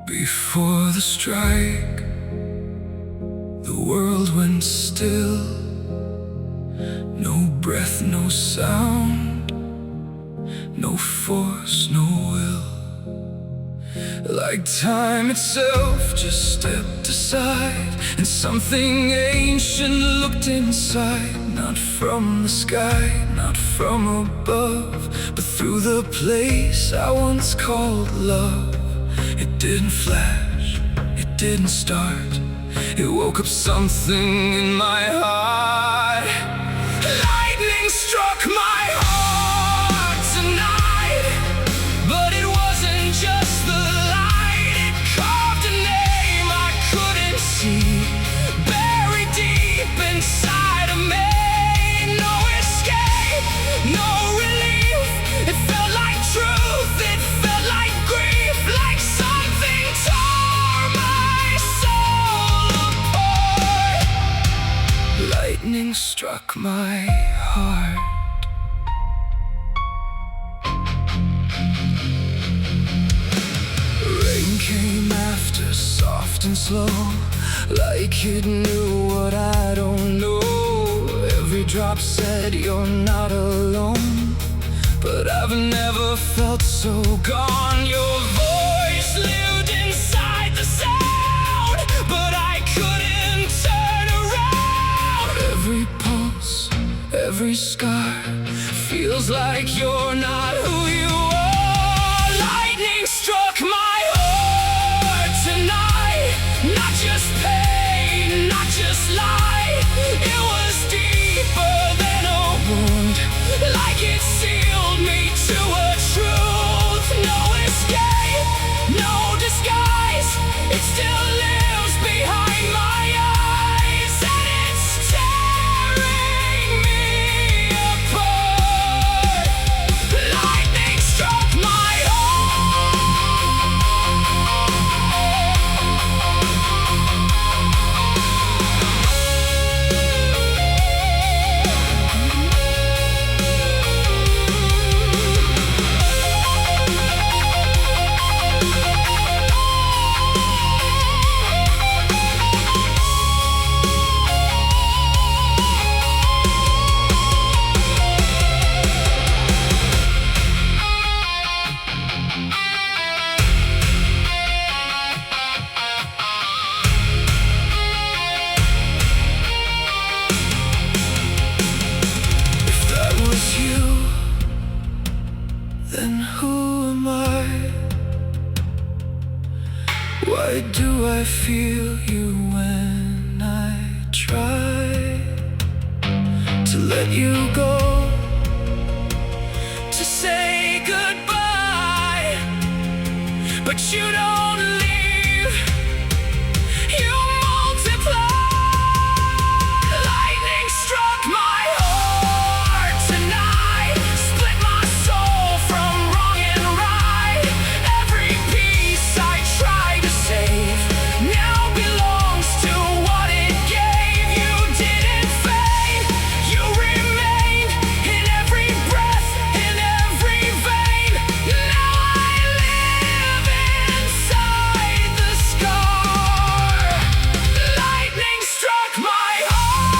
Before the strike, the world went still. No breath, no sound, no force, no will. Like time itself just stepped aside, and something ancient looked inside. Not from the sky, not from above, but through the place I once called love. It didn't flash, it didn't start. It woke up something in my heart. Lightning struck my heart tonight, but it wasn't just the light. It carved a name I couldn't see, buried deep inside of me. No escape, no relief. It felt like truth, it felt like grief, like something tore my soul apart. Lightning struck my heart. Rain came after, soft and slow, like it knew what I don't know. Every drop said you're not alone, but I've never felt so gone. Your voice lived inside the sound, but I couldn't turn around. Every pulse, every scar feels like you're not who you are. Lightning struck my heart tonight. Not just pain, not just light. It was deeper than a wound, like it sealed me to a truth. No escape, no disguise. It still lives behind my eyes, and it's tearing me apart. Lightning struck my heart. Then who am I? Why do I feel you when I try to let you go, to say goodbye, but you don't leave, you multiply. Lightning struck my heart tonight, split my soul from wrong and right. Every piece I tried to save now belongs to what it gave. You didn't fade, you remained in every breath, in every vein. Now I live inside the scar. Lightning struck my heart.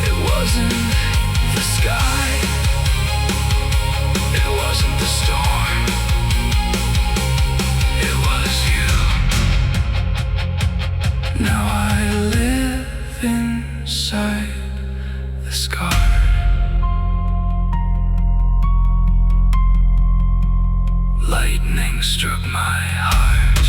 It wasn't the sky, it wasn't the storm, it was you. Now I live inside the scar. Lightning struck my heart.